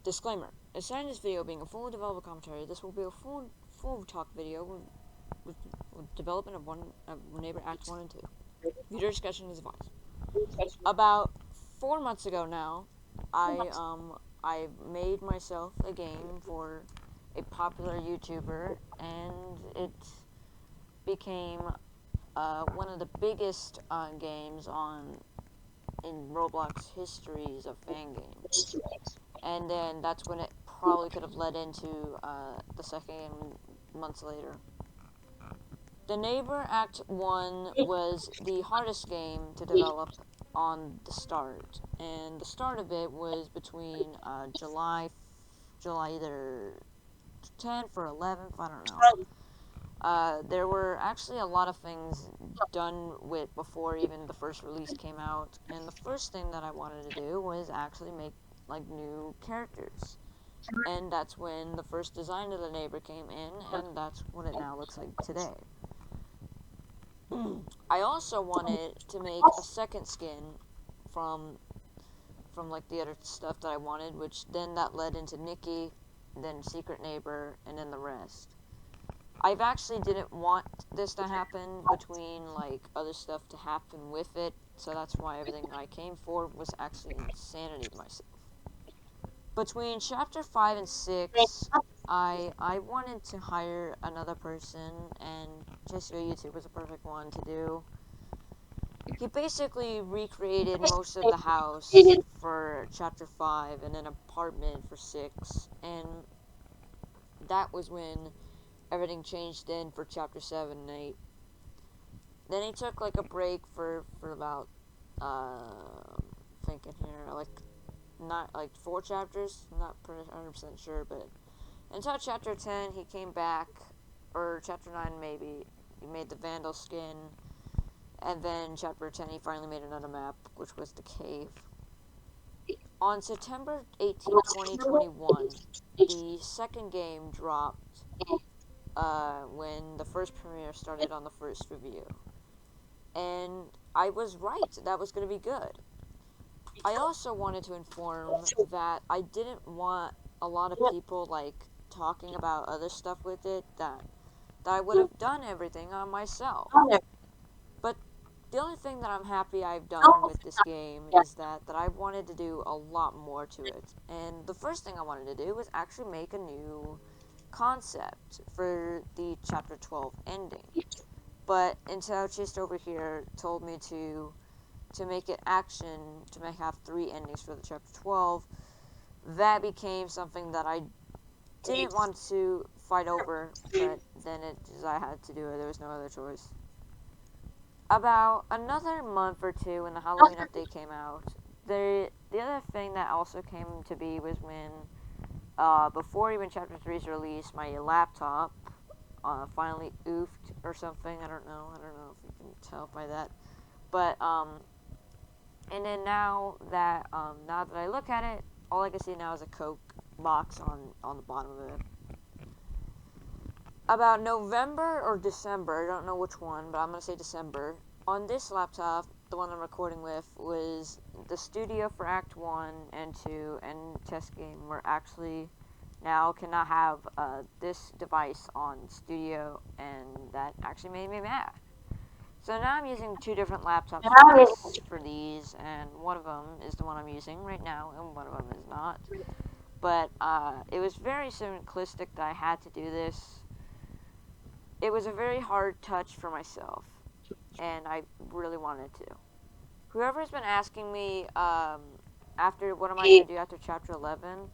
Disclaimer. Aside this video being a fully developed commentary, this will be a full talk video with development of Neighbor Act 1 and 2. Video discussion is advised. About 4 months ago now, I made myself a game for a popular YouTuber, and it became one of the biggest games in Roblox histories of fan games. And then that's when it probably could have led into the second game months later. The Neighbor Act 1 was the hardest game to develop on the start, and the start of it was between July either 10th or 11th, I don't know. There were actually a lot of things done with before even the first release came out, and the first thing that I wanted to do was actually make like new characters, and that's when the first design of the neighbor came in, and that's what it now looks like today. I also wanted to make a second skin from like the other stuff that I wanted, which then that led into Nikki, then Secret Neighbor, and then the rest. I've actually didn't want this to happen between like other stuff to happen with it, so that's why everything I came for was actually insanity to myself. Between chapter 5 and 6, I wanted to hire another person, and just YouTube was a perfect one to do. He basically recreated most of the house for chapter 5 and an apartment for 6, and that was when everything changed in for chapter 7 and 8. Then he took like a break for about thinking here, not like 4 chapters, not 100% sure, but until chapter 10 he came back, or chapter 9 maybe, he made the Vandal skin, and then chapter 10 he finally made another map, which was the cave. On September 18, 2021, the second game dropped when the first premiere started on the first review. And I was right, that was going to be good. I also wanted to inform that I didn't want a lot of people like talking about other stuff with it, that I would have done everything on myself. But the only thing that I'm happy I've done with this game is that I wanted to do a lot more to it. And the first thing I wanted to do was actually make a new concept for the chapter 12 ending. But until Chist over here told me to make it action, to have 3 endings for the chapter 12, that became something that I didn't want to fight over, but then I had to do it. There was no other choice. About another month or two when the Halloween update came out, the other thing that also came to be was when, before even chapter 3's release, my laptop finally oofed or something. I don't know if you can tell by that. But, and then now that I look at it, all I can see now is a Coke box on the bottom of it. About November or December, I don't know which one, but I'm going to say December, on this laptop, the one I'm recording with, was the studio for Act 1 and 2 and test game were actually now cannot have this device on studio, and that actually made me mad. So now I'm using 2 different laptops for these, and one of them is the one I'm using right now, and one of them is not. But it was very simplistic that I had to do this. It was a very hard touch for myself, and I really wanted to. Whoever's been asking me after what am I going to do after chapter 11,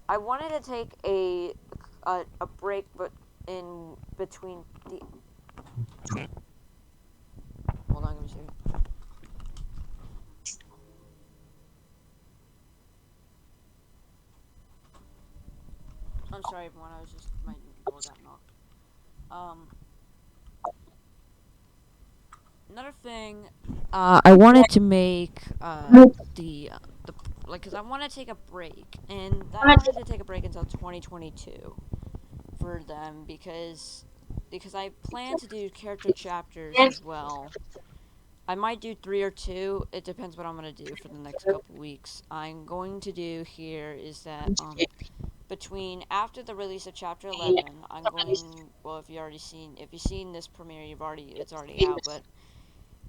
I wanted to take a break, but in between the... Hold on, let me see. I'm sorry, everyone. I was just my door got knocked. Another thing, I wanted to make because I want to take a break, and I wanted to take a break until 2022 for them because I plan to do character chapters as well. I might do 3 or 2. It depends what I'm going to do for the next couple weeks. I'm going to do here is that between after the release of chapter 11, I'm going, well, if you've seen this premiere, it's already out, but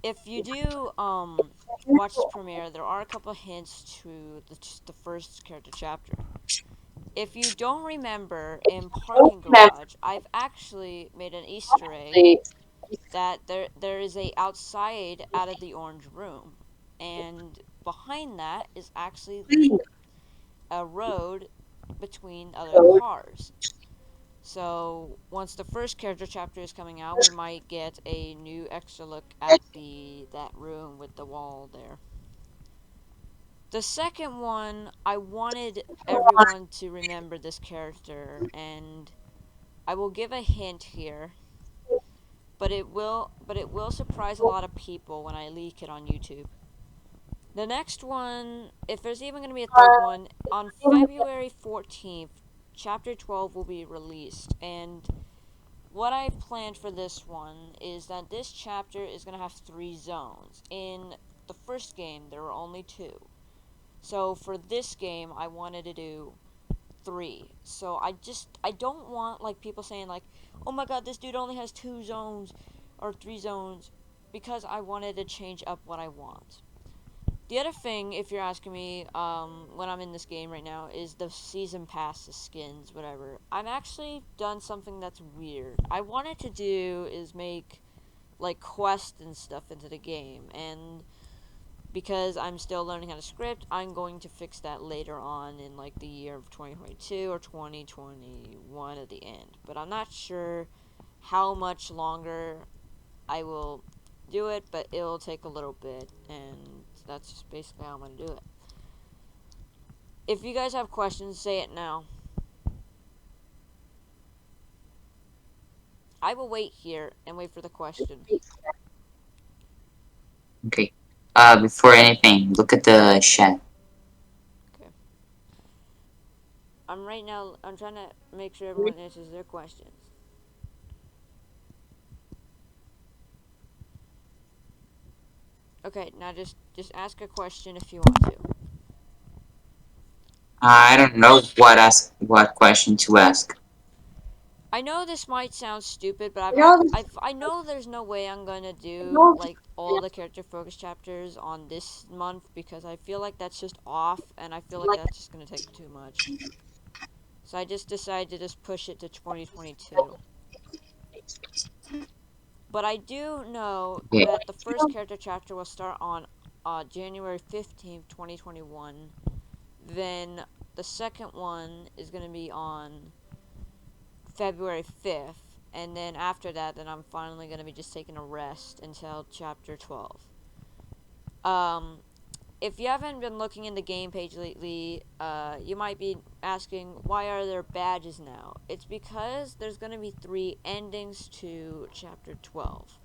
if you do watch this premiere, there are a couple of hints to the first character chapter. If you don't remember, in Parking Garage, I've actually made an Easter egg that there is a outside out of the orange room, and behind that is actually a road between other cars. So once the first character chapter is coming out, we might get a new extra look at that room with the wall there. The second one, I wanted everyone to remember this character, and I will give a hint here, but it will surprise a lot of people when I leak it on YouTube. The next one, if there's even going to be a third one, on February 14th, Chapter 12 will be released, and what I've planned for this one is that this chapter is going to have 3 zones. In the first game, there were only 2. So for this game, I wanted to do 3. So I don't want like people saying like, "Oh my god, this dude only has 2 zones or 3 zones," because I wanted to change up what I want. The other thing, if you're asking me, when I'm in this game right now, is the season pass, the skins, whatever. I've actually done something that's weird. I wanted to do is make like quests and stuff into the game, and because I'm still learning how to script, I'm going to fix that later on in like the year of 2022 or 2021 at the end. But I'm not sure how much longer I will do it, but it'll take a little bit, and that's just basically how I'm going to do it. If you guys have questions, say it now. I will wait here and wait for the question. Okay. Before anything, look at the chat. Okay. I'm trying to make sure everyone answers their questions. Okay, now just ask a question if you want to. I don't know what question to ask. I know this might sound stupid, but I know there's no way I'm gonna do like all the character focus chapters on this month because I feel like that's just off, and I feel like that's just gonna take too much. So I just decided to just push it to 2022. But I do know Okay. that the first character chapter will start on January 15th, 2021. Then the second one is gonna be on February 5th, and then after that, then I'm finally going to be just taking a rest until chapter 12. Um, if you haven't been looking in the game page lately, you might be asking, why are there badges now? It's because there's going to be 3 endings to chapter 12.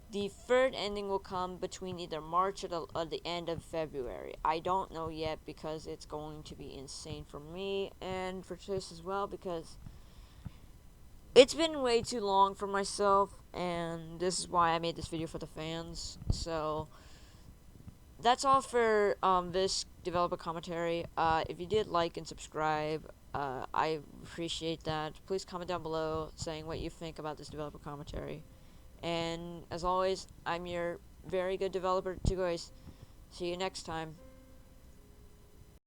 The third ending will come between either March or the end of February. I don't know yet because it's going to be insane for me and for Chase as well because it's been way too long for myself, and this is why I made this video for the fans. So that's all for this developer commentary. If you did like and subscribe, I appreciate that. Please comment down below saying what you think about this developer commentary. And as always, I'm your very good developer, Two Guys. See you next time.